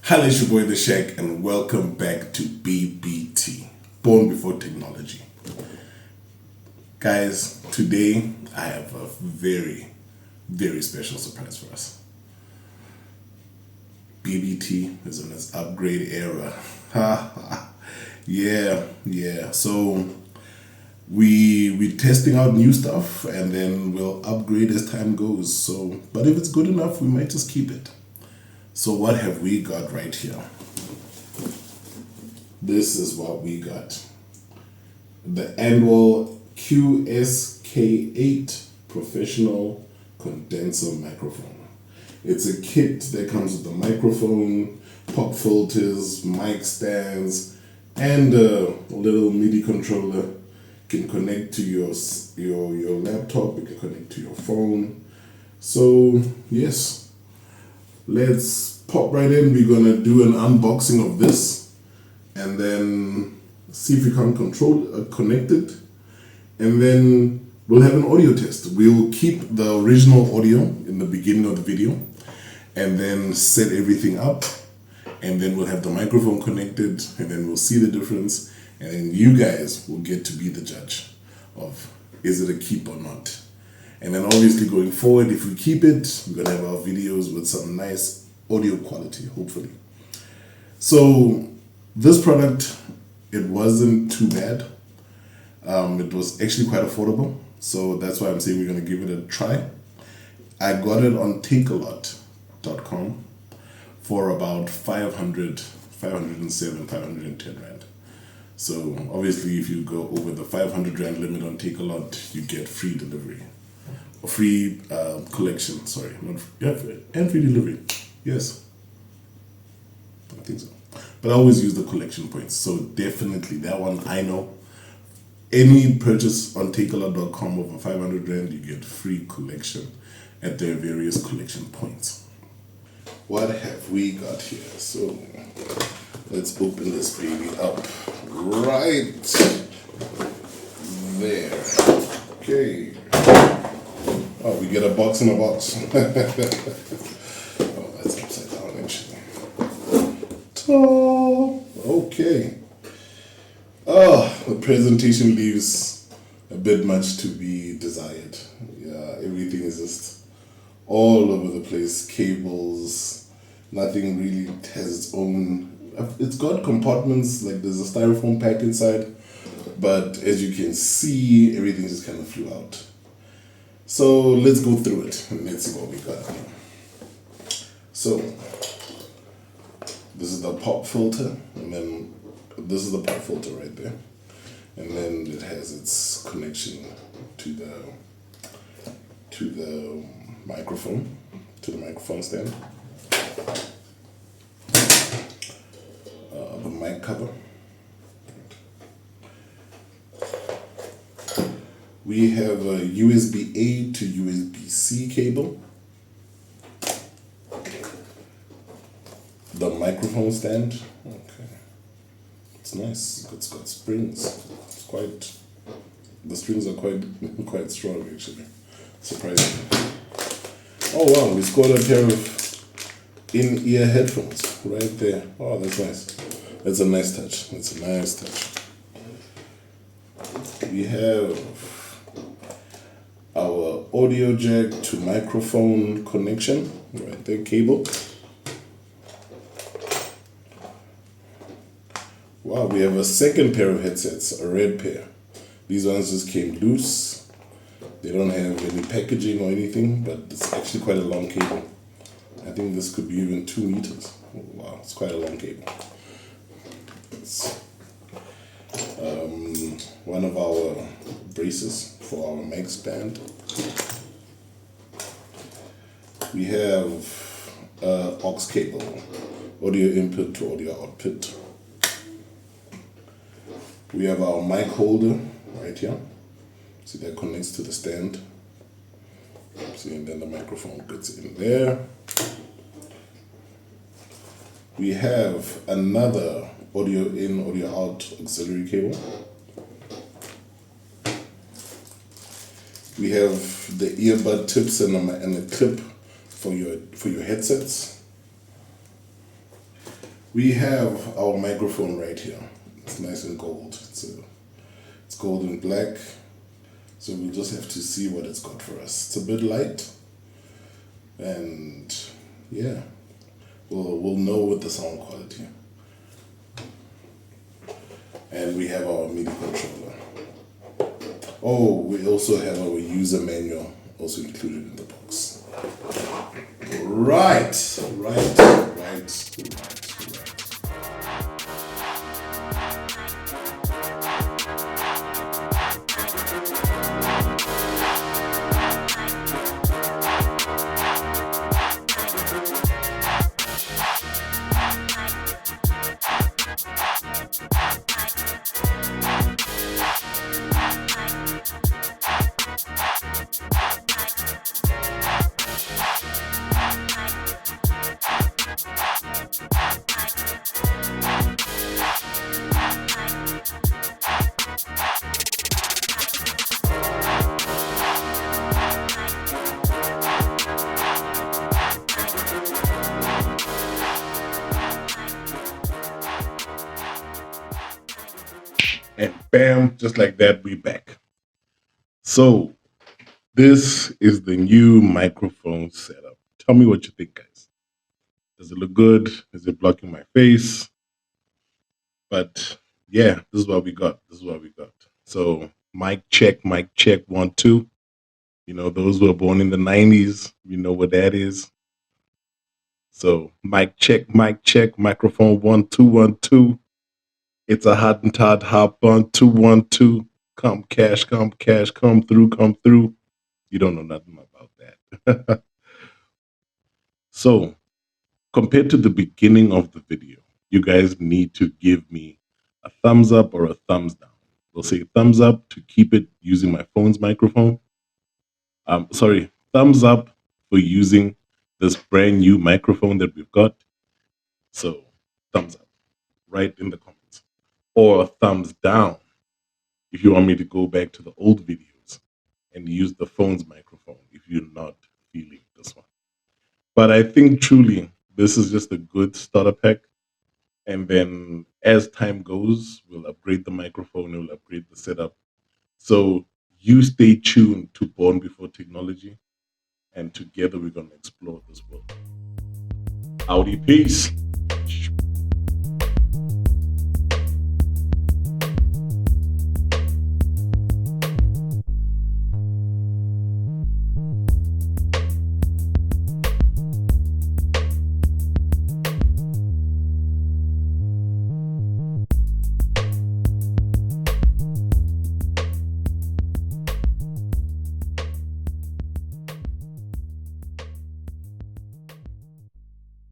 Hello, it's your boy The Shack, and welcome back to BBT, Born Before Technology. Guys, today I have a very, very special surprise for us. BBT is in its upgrade era. Yeah. So we're testing out new stuff, and then we'll upgrade as time goes. So, but if it's good enough, we might just keep it. So what have we got right here? This is what we got. The Andwol QSK8 Professional Condenser Microphone. It's a kit that comes with the microphone, pop filters, mic stands, and a little MIDI controller. You can connect to your laptop, you can connect to your phone. So yes. Let's pop right in. We're gonna do an unboxing of this and then see if we can connect it, and then we'll have an audio test. We'll keep the original audio in the beginning of the video and then set everything up, and then we'll have the microphone connected, and then we'll see the difference, and then you guys will get to be the judge of is it a keep or not. And then obviously going forward, if we keep it, we're gonna have our videos with some nice audio quality, hopefully. So this product, it wasn't too bad. It was actually quite affordable. So that's why I'm saying we're gonna give it a try. I got it on takealot.com for about 510 Rand. So obviously if you go over the 500 Rand limit on Takealot, you get free delivery. Free collection, and free delivery. Yes, I think so. But I always use the collection points, so definitely that one I know. Any purchase on takealot.com over 500 Rand, you get free collection at their various collection points. What have we got here? So let's open this baby up right there. Okay. Oh, we get a box in a box. Oh, that's upside down actually. Okay. Oh, the presentation leaves a bit much to be desired. Yeah, everything is just all over the place. Cables, nothing really has its own. It's got compartments, like there's a styrofoam pack inside, but as you can see, everything just kind of flew out. So let's go through it and let's see what we got here. So this is the pop filter, and then this is the pop filter right there, and then it has its connection to the microphone stand, the mic cover. We have a USB-A to USB-C cable. The microphone stand. Okay. It's nice. It's got springs. The strings are quite strong actually. Surprising. Oh wow, we scored a pair of in-ear headphones right there. Oh, that's nice. That's a nice touch. We have our audio jack to microphone connection, right there, cable. Wow, we have a second pair of headsets, a red pair. These ones just came loose. They don't have any packaging or anything, but it's actually quite a long cable. I think this could be even 2 meters. Oh, wow, it's quite a long cable. It's one of our braces for our mic stand. We have aux cable, audio input to audio output. We have our mic holder right here. See, that connects to the stand. See, and then the microphone gets in there. We have another audio in, audio out auxiliary cable. We have the earbud tips and a clip for your headsets. We have our microphone right here. It's nice and gold. It's gold and black. So we'll just have to see what it's got for us. It's a bit light, and yeah, we'll know with the sound quality. And we have our MIDI controller. Oh, we also have our user manual also included in the box. Right. And bam, just like that, we back. So this is the new microphone setup. Tell me what you think, guys. Does it look good? Is it blocking my face? But yeah, this is what we got. So mic check, 1, 2. You know, those who are born in the 90s, you know what that is. So mic check, microphone 1, 2, 1, 2. It's a hot and Todd hop on 2, 1, 2. Come cash, come through, come through. You don't know nothing about that. So compared to the beginning of the video, you guys need to give me a thumbs up or a thumbs down. We'll say thumbs up to keep it using my phone's microphone. Sorry, thumbs up for using this brand new microphone that we've got. So thumbs up right in the comments. Or thumbs down if you want me to go back to the old videos and use the phone's microphone if you're not feeling this one. But I think truly this is just a good starter pack. And then as time goes, we'll upgrade the microphone, we'll upgrade the setup. So you stay tuned to Born Before Technology, and together we're going to explore this world. Howdy, peace.